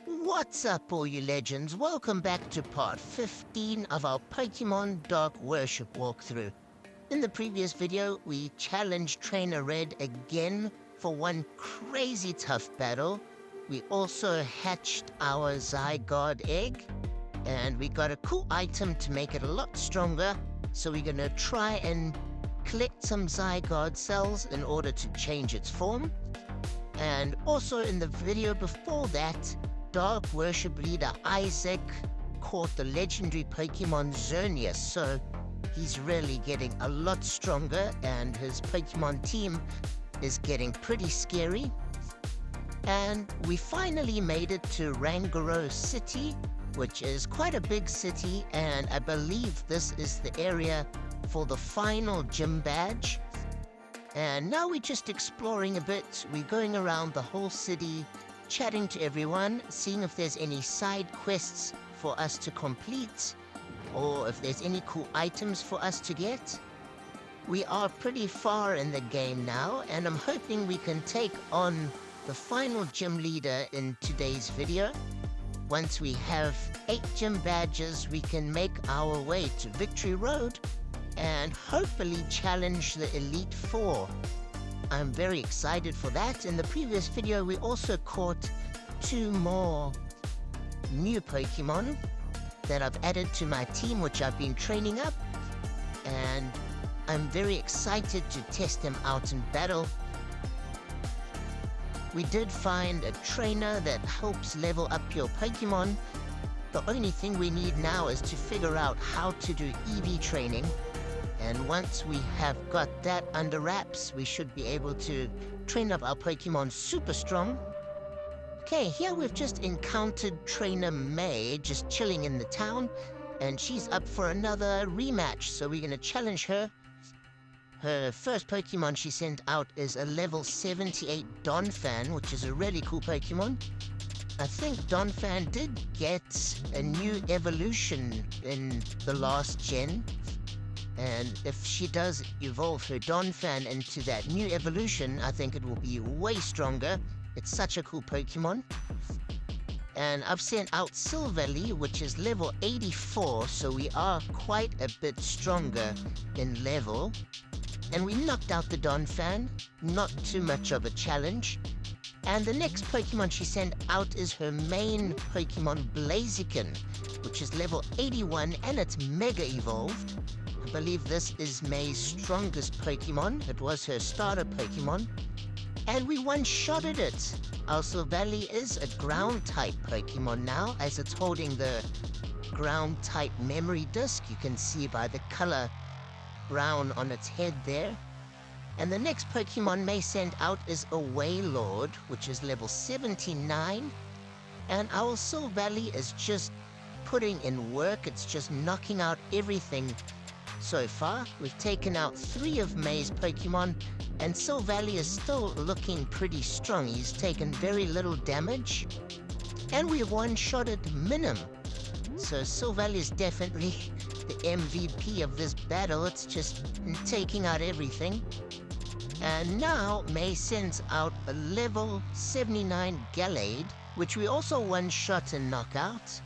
What's up, all you legends? Welcome back to part 15 of our Pokemon Dark Worship walkthrough. In the previous video, we challenged Trainer Red again for one crazy tough battle. We also hatched our Zygarde egg, and we got a cool item to make it a lot stronger, so we're gonna try and collect some Zygarde cells in order to change its form. And also in the video before that, Dark Worship Leader Izac caught the legendary Pokemon Xerneas, so he's really getting a lot stronger, and his Pokemon team is getting pretty scary. And we finally made it to Rangiroa City, which is quite a big city, and I believe this is the area for the final gym badge. And now we're just exploring a bit. We're going around the whole city, chatting to everyone, seeing if there's any side quests for us to complete, or if there's any cool items for us to get. We are pretty far in the game now, and I'm hoping we can take on the final gym leader in today's video. Once we have 8 gym badges, we can make our way to Victory Road and hopefully challenge the Elite Four. I'm very excited for that. In the previous video, we also caught 2 more new Pokemon that I've added to my team, which I've been training up, and I'm very excited to test them out in battle. We did find a trainer that helps level up your Pokemon. The only thing we need now is to figure out how to do EV training. And once we have got that under wraps, we should be able to train up our Pokemon super strong. Okay, here we've just encountered Trainer May just chilling in the town, and she's up for another rematch, so we're going to challenge her. Her first Pokemon she sent out is a level 78 Donphan, which is a really cool Pokemon. I think Donphan did get a new evolution in the last gen. And if she does evolve her Donphan into that new evolution, I think it will be way stronger. It's such a cool Pokemon. And I've sent out Silvally, which is level 84, so we are quite a bit stronger in level. And we knocked out the Donphan, not too much of a challenge. And the next Pokemon she sent out is her main Pokemon, Blaziken, which is level 81, and it's Mega Evolved. I believe this is May's strongest Pokemon. It was her starter Pokemon. And we one-shotted it. Our Silvally is a Ground-type Pokemon now, as it's holding the Ground-type memory disc. You can see by the color brown on its head there. And the next Pokemon May send out is a Wailord, which is level 79. And our Silvally is just putting in work. It's just knocking out everything. So far, we've taken out 3 of May's Pokemon, and Silvally is still looking pretty strong. He's taken very little damage, and we one-shotted Minim. So Silvally is definitely the MVP of this battle. It's just taking out everything. And now May sends out a level 79 Gallade, which we also one-shot and knock out.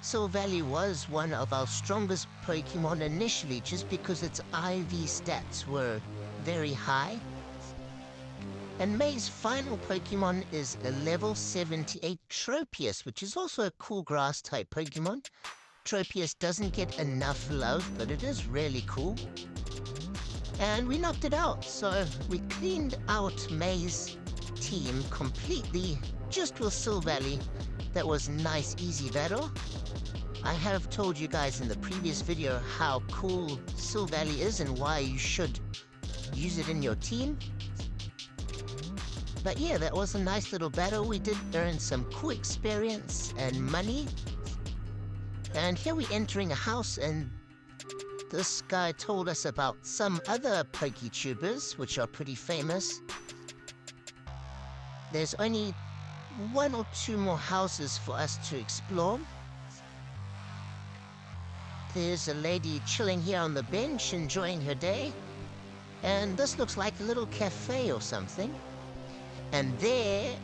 Silvally was one of our strongest Pokemon initially, just because its IV stats were very high. And May's final Pokemon is a level 78 Tropius, which is also a cool grass-type Pokemon. Tropius doesn't get enough love, but it is really cool. And we knocked it out, so we cleaned out May's team completely, just with Silvally. That was a nice, easy battle. I have told you guys in the previous video how cool Silvally is and why you should use it in your team. But yeah, that was a nice little battle. We did earn some cool experience and money. And here we're entering a house, and this guy told us about some other PokeTubers, which are pretty famous. There's only 1 or 2 more houses for us to explore. There's a lady chilling here on the bench, enjoying her day. And this looks like a little cafe or something. And there,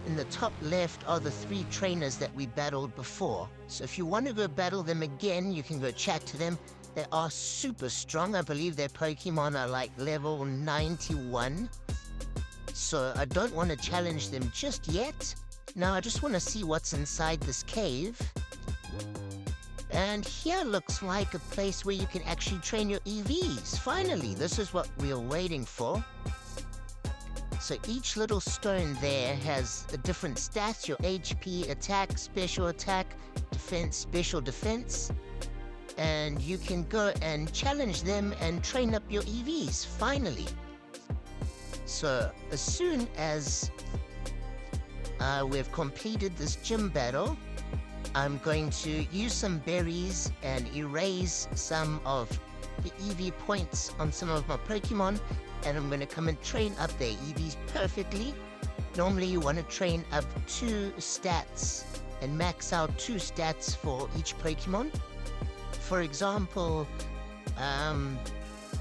in the top left, are the 3 trainers that we battled before. So if you want to go battle them again, you can go chat to them. They are super strong. I believe their Pokemon are like level 91. So I don't want to challenge them just yet. Now I just want to see what's inside this cave. And here looks like a place where you can actually train your EVs. Finally, this is what we are waiting for. So each little stone there has a different stats: your HP, attack, special attack, defense, special defense. And you can go and challenge them and train up your EVs, finally. So as soon as we've completed this gym battle, I'm going to use some berries and erase some of the EV points on some of my Pokemon, and I'm going to come and train up their EVs perfectly. Normally you want to train up 2 stats and max out 2 stats for each Pokemon. For example,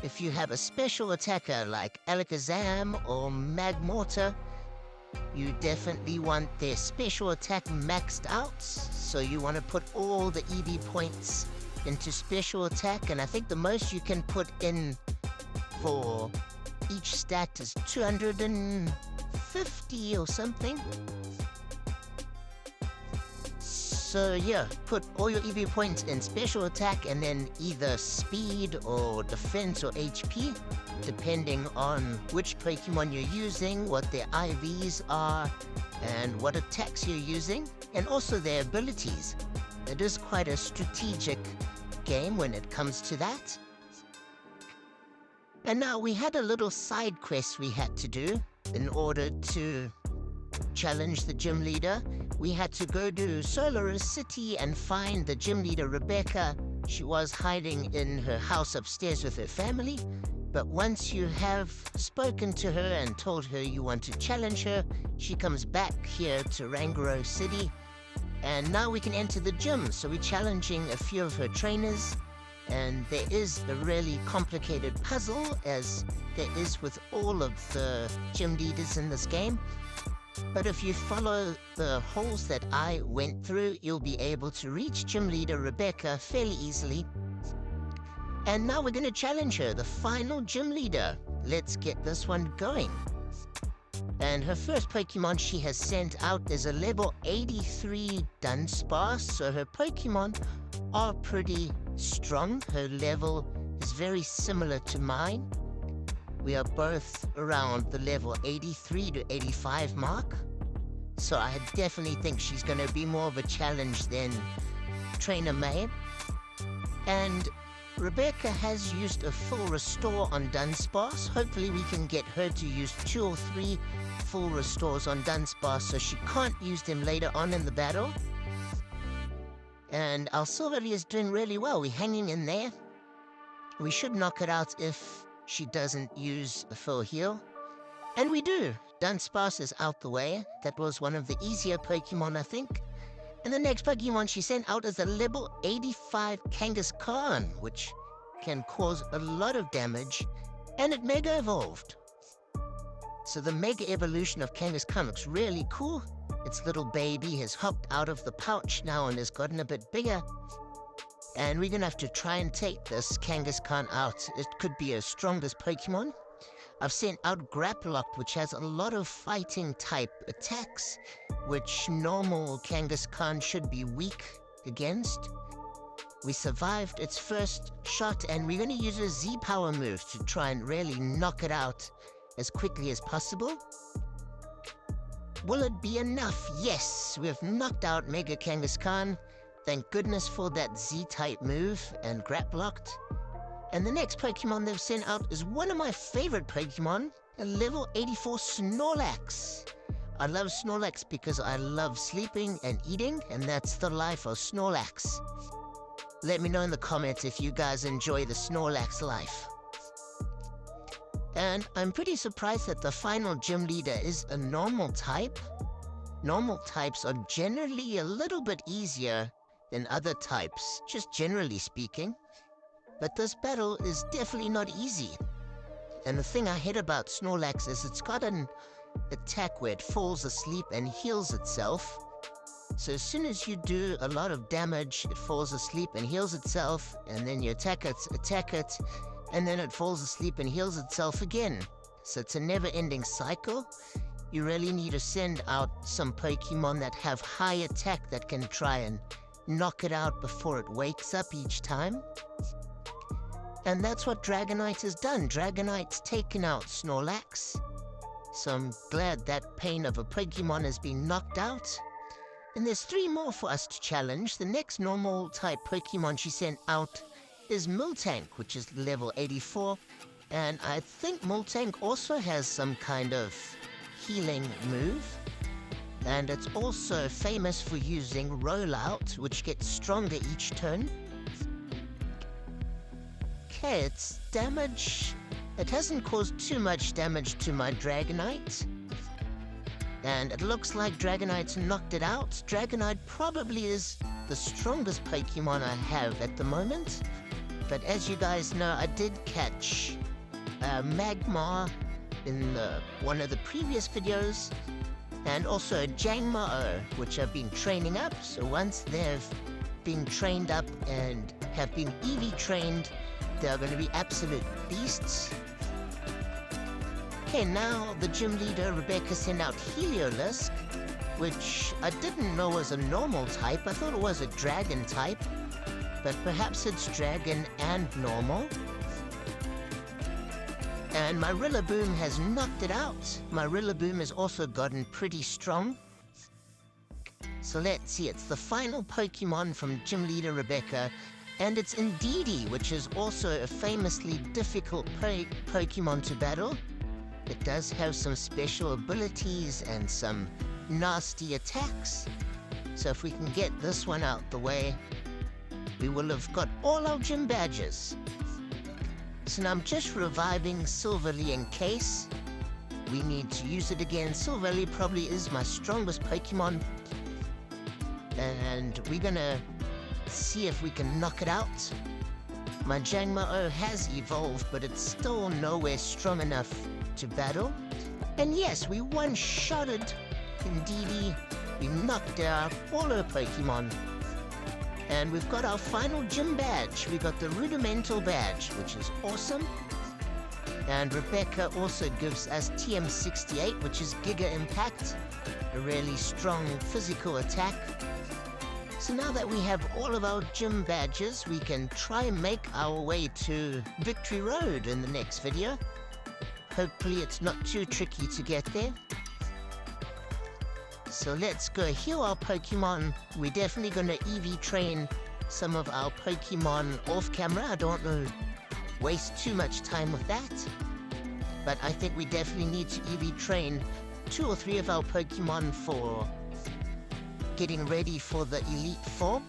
if you have a special attacker like Alakazam or Magmortar, you definitely want their special attack maxed out. So you want to put all the EV points into special attack, and I think the most you can put in for each stat is 250 or something. So yeah, put all your EV points in special attack and then either speed or defense or HP, depending on which Pokemon you're using, what their IVs are, and what attacks you're using, and also their abilities. It is quite a strategic game when it comes to that. And now we had a little side quest we had to do in order to challenge the gym leader. We had to go to Rangiroa City and find the gym leader Rebeca. She was hiding in her house upstairs with her family. But once you have spoken to her and told her you want to challenge her, she comes back here to Rangiroa City. And now we can enter the gym. So we're challenging a few of her trainers. And there is a really complicated puzzle, as there is with all of the gym leaders in this game. But if you follow the holes that I went through, you'll be able to reach Gym Leader Rebeca fairly easily. And now we're going to challenge her, the final gym leader. Let's get this one going. And her first Pokemon she has sent out is a level 83 Dunsparce, so her Pokemon are pretty strong. Her level is very similar to mine. We are both around the level 83 to 85 mark. So I definitely think she's going to be more of a challenge than Trainer May. And Rebecca has used a full restore on Dunsparce. Hopefully we can get her to use 2 or 3 full restores on Dunsparce so she can't use them later on in the battle. And our Silvery is doing really well. We're hanging in there. We should knock it out if she doesn't use a full heal. And we do. Dunsparce is out the way. That was one of the easier Pokemon, I think. And the next Pokemon she sent out is a level 85 Kangaskhan, which can cause a lot of damage, and it Mega Evolved. So the Mega Evolution of Kangaskhan looks really cool. Its little baby has hopped out of the pouch now and has gotten a bit bigger. And we're going to have to try and take this Kangaskhan out. It could be our strongest Pokemon. I've sent out Grapploct, which has a lot of fighting type attacks, which normal Kangaskhan should be weak against. We survived its first shot, and we're going to use a Z-Power move to try and really knock it out as quickly as possible. Will it be enough? Yes, we've knocked out Mega Kangaskhan. Thank goodness for that Z-type move and Grapploct. And the next Pokemon they've sent out is one of my favorite Pokemon, a level 84 Snorlax. I love Snorlax because I love sleeping and eating, and that's the life of Snorlax. Let me know in the comments if you guys enjoy the Snorlax life. And I'm pretty surprised that the final gym leader is a normal type. Normal types are generally a little bit easier than other types, just generally speaking. But this battle is definitely not easy. And the thing I hate about Snorlax is it's got an attack where it falls asleep and heals itself. So as soon as you do a lot of damage, it falls asleep and heals itself, and then you attack it, and then it falls asleep and heals itself again. So it's a never-ending cycle. You really need to send out some Pokemon that have high attack that can try and knock it out before it wakes up each time. And that's what Dragonite has done. Dragonite's taken out Snorlax. So I'm glad that pain of a Pokemon has been knocked out. And there's 3 more for us to challenge. The next normal type Pokemon she sent out is Miltank, which is level 84. And I think Miltank also has some kind of healing move. And it's also famous for using Rollout, which gets stronger each turn. Okay, its damage. It hasn't caused too much damage to my Dragonite. And it looks like Dragonite's knocked it out. Dragonite probably is the strongest Pokemon I have at the moment. But as you guys know, I did catch Magmar in one of the previous videos. And also Jangmo-o, which I've been training up. So once they've been trained up and have been EV trained, they're going to be absolute beasts. Okay, now the Gym Leader Rebeca sent out Heliolisk, which I didn't know was a normal type. I thought it was a dragon type, but perhaps it's dragon and normal. And my Rillaboom has knocked it out. My Rillaboom has also gotten pretty strong. So let's see, it's the final Pokemon from Gym Leader Rebeca, and it's Indeedee, which is also a famously difficult Pokemon to battle. It does have some special abilities and some nasty attacks. So if we can get this one out the way, we will have got all our gym badges. So now I'm just reviving Silverly in case we need to use it again. Silverly probably is my strongest Pokemon. And we're gonna see if we can knock it out. My Jangmo-o has evolved, but it's still nowhere strong enough to battle. And yes, we one-shotted Indeedee. We knocked out all her Pokemon. And we've got our final gym badge. We got the Rudimental badge, which is awesome. And Rebeca also gives us TM68, which is Giga Impact, a really strong physical attack. So now that we have all of our gym badges, we can try and make our way to Victory Road in the next video. Hopefully it's not too tricky to get there. So let's go heal our Pokemon. We're definitely going to EV train some of our Pokemon off camera. I don't want to waste too much time with that. But I think we definitely need to EV train 2 or 3 of our Pokemon for getting ready for the Elite Four.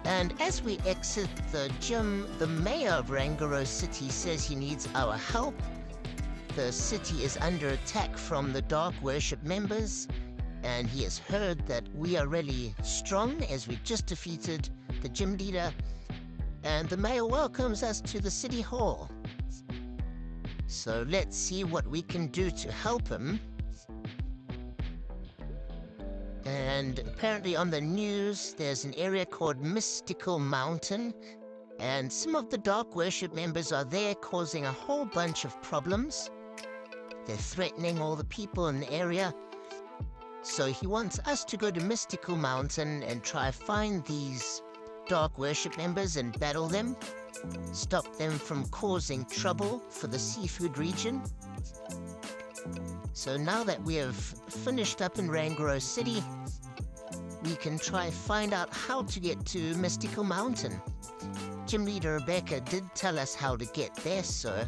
And as we exit the gym, the mayor of Rangiroa City says he needs our help. The city is under attack from the Dark Worship members, and he has heard that we are really strong as we just defeated the gym leader, and the mayor welcomes us to the city hall. So let's see what we can do to help him. And apparently on the news, there's an area called Mystical Mountain, and some of the Dark Worship members are there causing a whole bunch of problems. They're threatening all the people in the area. So he wants us to go to Mystical Mountain and try find these Dark Worship members and battle them. Stop them from causing trouble for the seafood region. So now that we have finished up in Rangiroa City, we can try find out how to get to Mystical Mountain. Gym Leader Rebeca did tell us how to get there, so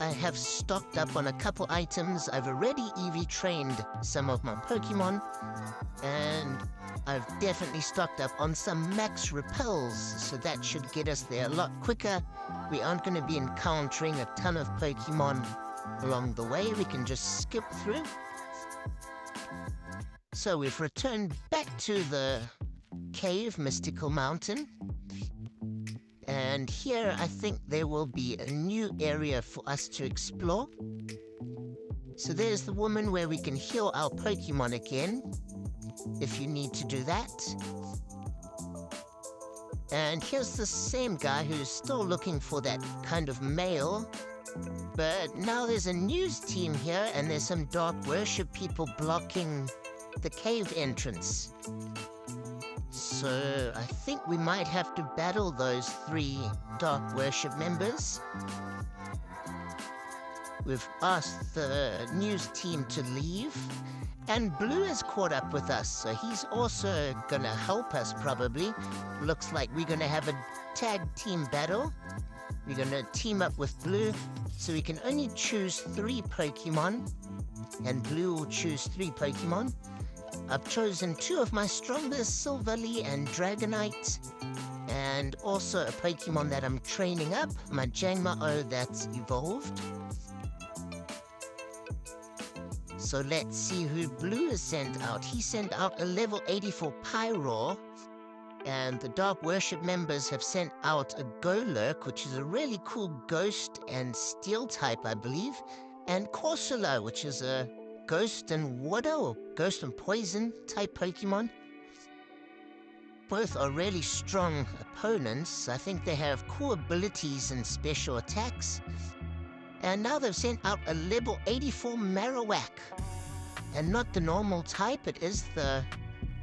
I have stocked up on a couple items. I've already EV trained some of my Pokemon, and I've definitely stocked up on some max repels, so that should get us there a lot quicker. We aren't going to be encountering a ton of Pokemon along the way. We can just skip through. So we've returned back to the cave, Mystical Mountain. And And here I think there will be a new area for us to explore. So there's the woman where we can heal our Pokemon again, if you need to do that. And here's the same guy who's still looking for that kind of male. But now there's a news team here, and there's some Dark Worship people blocking the cave entrance. So I think we might have to battle those 3 Dark Worship members. We've asked the news team to leave, and Blue has caught up with us, so he's also gonna help us probably. Looks like we're gonna have a tag team battle. We're gonna team up with Blue, so we can only choose 3 Pokemon, and Blue will choose 3 Pokemon. I've chosen 2 of my strongest, Silverly and Dragonite, and also a Pokemon that I'm training up, my Jangmo-O that's evolved. So let's see who Blue has sent out. He sent out a level 84 Pyroar, and the Dark Worship members have sent out a Golurk, which is a really cool Ghost and Steel type, I believe, and Corsola, which is a Ghost and Water or Ghost and Poison type Pokemon. Both are really strong opponents. I think they have cool abilities and special attacks. And now they've sent out a level 84 Marowak. And not the normal type, it is the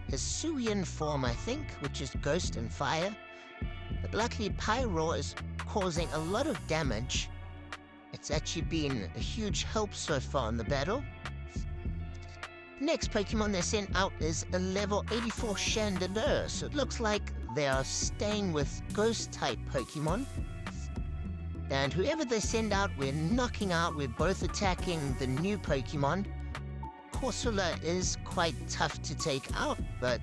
Hisuian form, I think, which is Ghost and Fire. But luckily Pyroar is causing a lot of damage. It's actually been a huge help so far in the battle. The next Pokemon they sent out is a level 84 Chandelure, so it looks like they are staying with Ghost-type Pokemon. And whoever they send out, we're knocking out. We're both attacking the new Pokemon. Corsola is quite tough to take out, but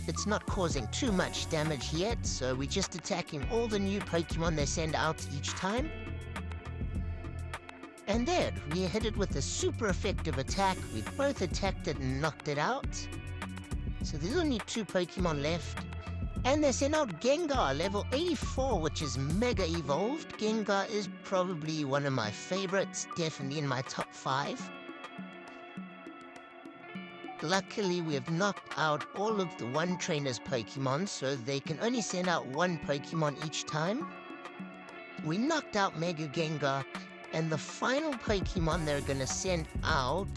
it's not causing too much damage yet, so we're just attacking all the new Pokemon they send out each time. And there, we hit it with a super effective attack. We both attacked it and knocked it out. So there's only 2 Pokemon left. And they sent out Gengar, level 84, which is mega evolved. Gengar is probably one of my favorites, definitely in my top 5. Luckily, we have knocked out all of the one trainer's Pokemon, so they can only send out 1 Pokemon each time. We knocked out Mega Gengar, and the final Pokemon they're gonna send out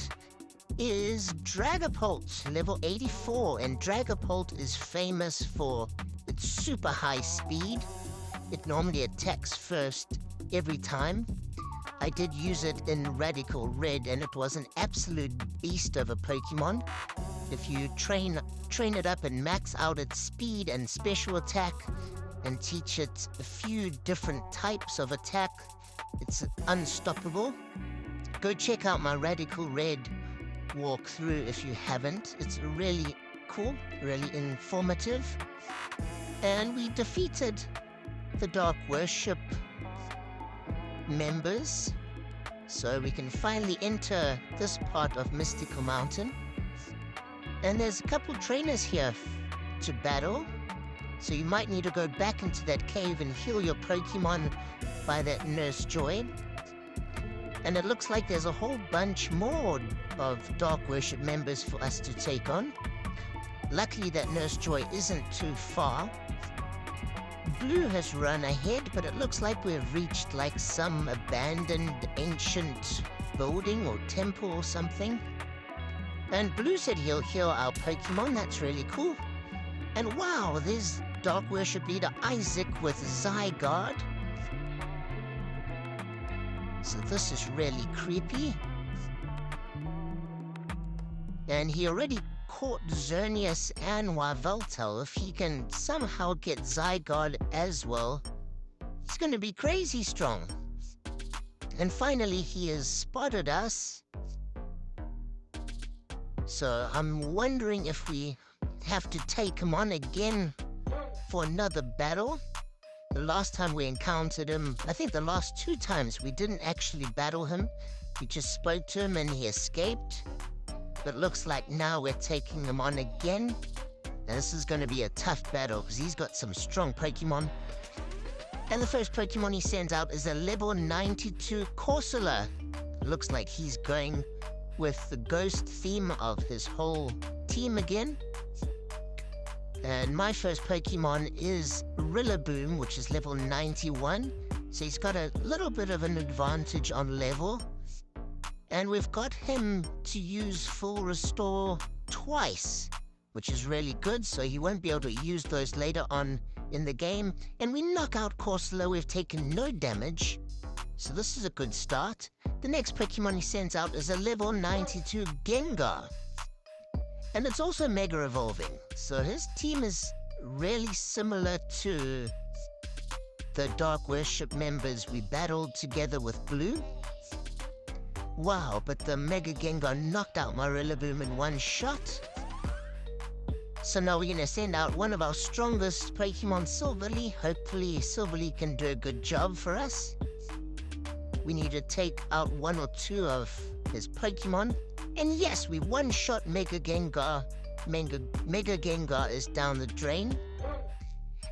is Dragapult, level 84, and Dragapult is famous for its super high speed. It normally attacks first every time. I did use it in Radical Red, and it was an absolute beast of a Pokemon. If you train it up and max out its speed and special attack, and teach it a few different types of attack, it's unstoppable. Go check out my Radical Red walkthrough if you haven't. It's really cool, really informative. And we defeated the Dark Worship members, so we can finally enter this part of Mystical Mountain. And there's a couple trainers here to battle, so you might need to go back into that cave and heal your Pokemon by that Nurse Joy. And it looks like there's a whole bunch more of Dark Worship members for us to take on. Luckily that Nurse Joy isn't too far. Blue has run ahead, but it looks like we've reached like some abandoned ancient building or temple or something. And Blue said he'll heal our Pokemon. That's really cool. And wow, there's Dark Worship Leader Izac with Zygarde. So this is really creepy. And he already caught Xerneas and Yveltal. If he can somehow get Zygarde as well, he's gonna be crazy strong. And finally he has spotted us. So I'm wondering if we have to take him on again for another battle. The last time we encountered him, I think the last 2 times, we didn't actually battle him. We just spoke to him and he escaped. But looks like now we're taking him on again. And this is going to be a tough battle because he's got some strong Pokemon. And the first Pokemon he sends out is a level 92 Corsola. Looks like he's going with the ghost theme of his whole team again. And my first Pokemon is Rillaboom, which is level 91. So he's got a little bit of an advantage on level. And we've got him to use full restore twice, which is really good, so he won't be able to use those later on in the game. And we knock out Corsola, we've taken no damage, so this is a good start. The next Pokemon he sends out is a level 92 Gengar. And it's also Mega Evolving, so his team is really similar to the Dark Worship members we battled together with Blue. Wow, but the Mega Gengar knocked out my Rillaboom in one shot. So now we're going to send out one of our strongest Pokemon, Silverly. Hopefully Silverly can do a good job for us. We need to take out one or two of his Pokemon. And yes, we one-shot Mega Gengar. Mega Gengar is down the drain.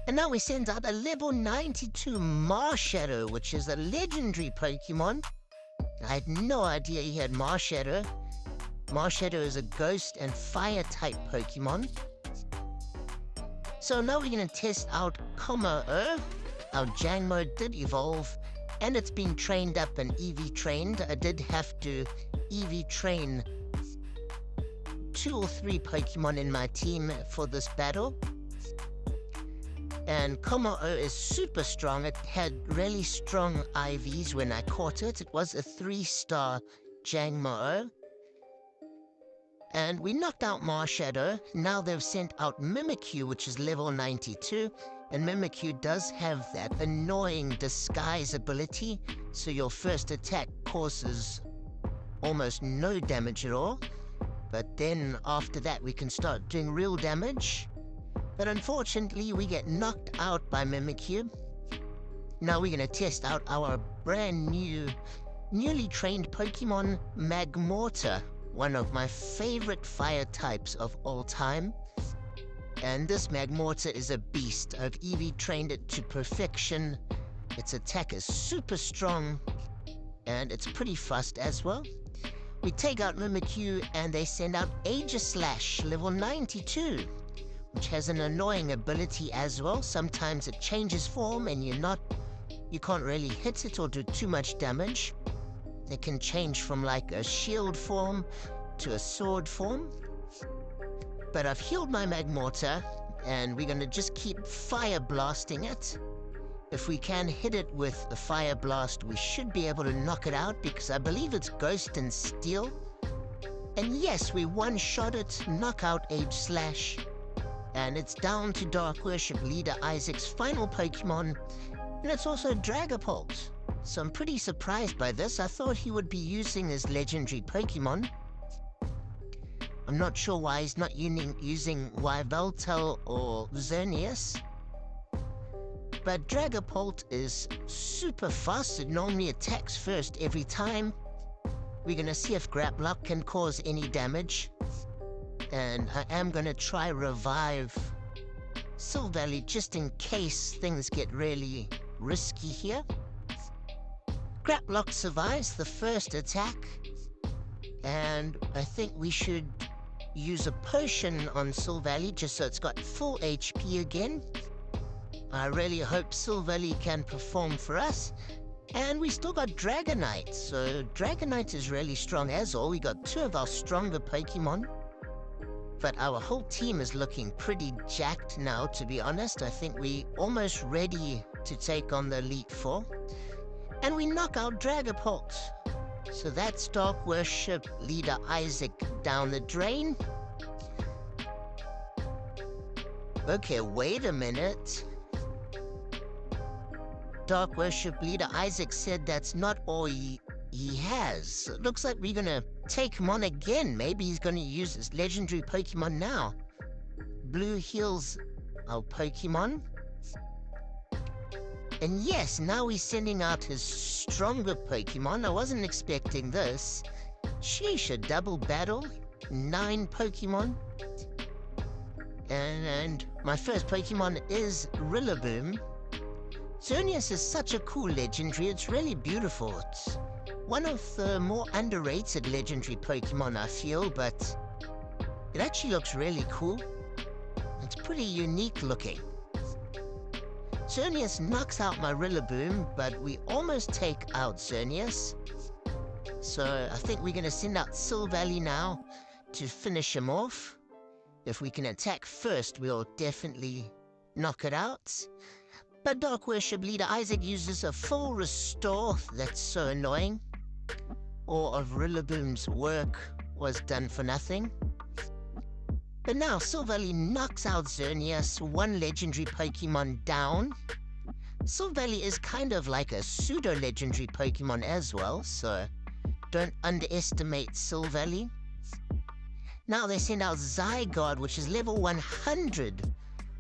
And now we send out a level 92 Marshadow, which is a legendary Pokemon. I had no idea he had Marshadow. Marshadow is a ghost and fire-type Pokemon. So now we're going to test out Como-o. Our Jangmo did evolve, and it's been trained up and EV trained. I did have to EV train 2 or 3 Pokemon in my team for this battle. And Como-o is super strong. It had really strong IVs when I caught it. It was a 3-star Jangmo-o. And we knocked out Marshadow. Now they've sent out Mimikyu, which is level 92. And Mimikyu does have that annoying disguise ability, so your first attack causes almost no damage at all. But then after that we can start doing real damage. But unfortunately we get knocked out by Mimikyu. Now we're going to test out our brand new, newly trained Pokemon, Magmortar, one of my favorite fire types of all time. And this Magmortar is a beast. I've EV trained it to perfection. Its attack is super strong, and it's pretty fast as well. We take out Mimikyu, and they send out Aegislash, level 92, which has an annoying ability as well. Sometimes it changes form, and you can't really hit it or do too much damage. It can change from like a shield form to a sword form. But I've healed my Magmortar, and we're going to just keep fire blasting it. If we can hit it with the fire blast, we should be able to knock it out, because I believe it's Ghost and Steel. And yes, we one-shot it, knock out Aegislash. And it's down to Dark Worship Leader Izac's final Pokemon, and it's also Dragapult. So I'm pretty surprised by this. I thought he would be using his legendary Pokemon. I'm not sure why he's not using Yveltal or Xerneas. But Dragapult is super fast. It normally attacks first every time. We're going to see if Graplock can cause any damage. And I am going to try revive Silvally just in case things get really risky here. Graplock survives the first attack, and I think we should use a potion on Silvally just so it's got full HP again. I really hope Silvally can perform for us. And we still got Dragonite, so Dragonite is really strong as all. We got 2 of our stronger Pokemon. But our whole team is looking pretty jacked now, to be honest. I think we're almost ready to take on the Elite Four. And we knock out Dragapult. So that's Dark Worship Leader Izac down the drain. Okay, wait a minute. Dark Worship Leader Izac said that's not all he has. It looks like we're gonna take him on again. Maybe he's gonna use his legendary Pokemon now. Blue heals our Pokemon. And yes, now he's sending out his stronger Pokemon. I wasn't expecting this. Sheesh, a double battle. 9 Pokemon. And my first Pokemon is Rillaboom. Xerneas is such a cool legendary, it's really beautiful. It's one of the more underrated legendary Pokemon, I feel, but it actually looks really cool. It's pretty unique looking. Xerneas knocks out my Rillaboom, but we almost take out Xerneas. So I think we're going to send out Silvally now to finish him off. If we can attack first, we'll definitely knock it out. But Dark Worship Leader Izac uses a full restore. That's so annoying. All of Rillaboom's work was done for nothing. But now Silvally knocks out Xerneas, one legendary Pokemon down. Silvally is kind of like a pseudo-legendary Pokemon as well, so don't underestimate Silvally. Now they send out Zygarde, which is level 100.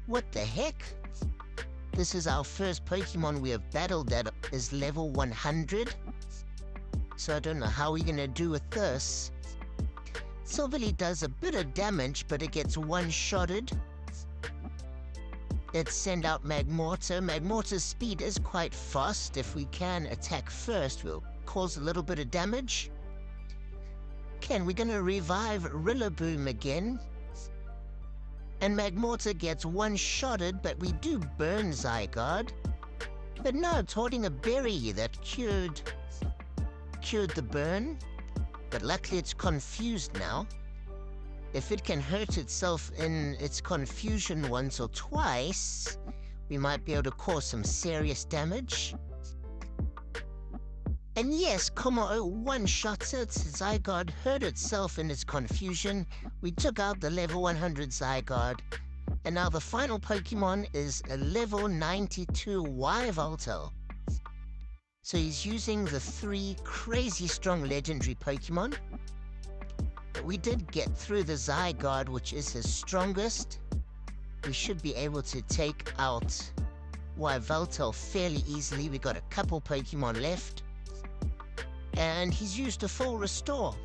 What the heck? This is our first Pokemon we have battled that is level 100. So I don't know how we're gonna do with this. Silvally does a bit of damage, but it gets one-shotted. Let's send out Magmortar. Magmortar's speed is quite fast. If we can attack first, we'll cause a little bit of damage. Okay, we're gonna revive Rillaboom again. And Magmortar gets one-shotted, but we do burn Zygarde. But no, it's holding a berry that cured the burn. But luckily it's confused now. If it can hurt itself in its confusion once or twice, we might be able to cause some serious damage. And yes, Kommo-o one-shots it. Zygarde hurt itself in its confusion. We took out the level 100 Zygarde. And now the final Pokemon is a level 92 Yveltal. So he's using the 3 crazy strong legendary Pokemon. But we did get through the Zygarde, which is his strongest. We should be able to take out Yveltal fairly easily. We got a couple Pokemon left. And he's used a full restore.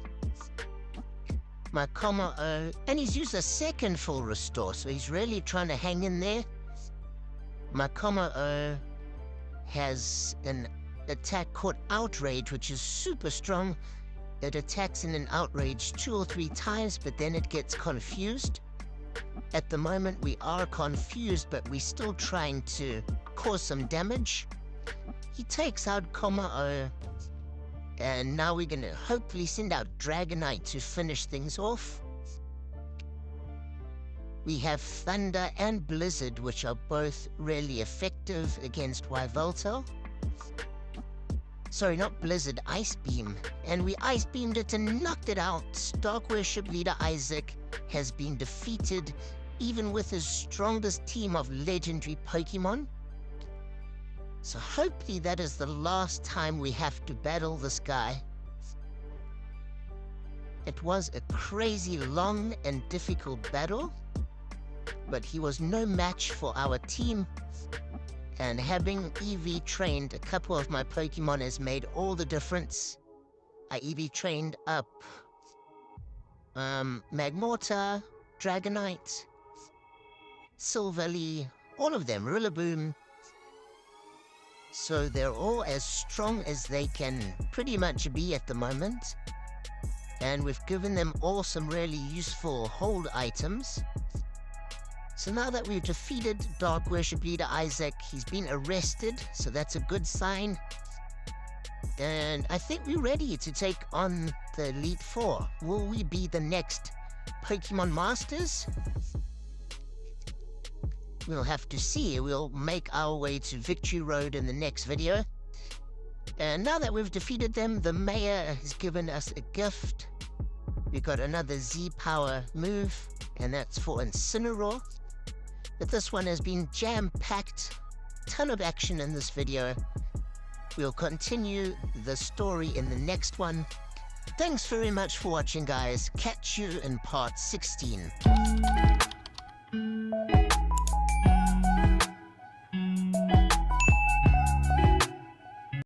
My Kommo-o, and he's used a second full restore, so he's really trying to hang in there. My Kommo-o has an attack called Outrage, which is super strong. It attacks in an outrage 2 or 3 times, but then it gets confused. At the moment, we are confused, but we're still trying to cause some damage. He takes out Kommo-o, and now we're gonna hopefully send out Dragonite to finish things off. We have Thunder and Blizzard, which are both really effective against Yveltal. Sorry, not Blizzard, Ice Beam. And we Ice Beamed it and knocked it out. Dark Worship Leader Izac has been defeated, even with his strongest team of legendary Pokemon. So hopefully that is the last time we have to battle this guy. It was a crazy long and difficult battle, but he was no match for our team. And having EV trained a couple of my Pokemon has made all the difference. I EV trained up Magmortar, Dragonite, Silvally, all of them, Rillaboom. So they're all as strong as they can pretty much be at the moment. And we've given them all some really useful hold items. So now that we've defeated Dark Worship Leader Izac, he's been arrested, so that's a good sign. And I think we're ready to take on the Elite Four. Will we be the next Pokemon Masters? We'll have to see. We'll make our way to Victory Road in the next video. And now that we've defeated them, the mayor has given us a gift. We've got another Z-Power move, and that's for Incineroar. But this one has been jam-packed. Ton of action in this video. We'll continue the story in the next one. Thanks very much for watching, guys. Catch you in part 16.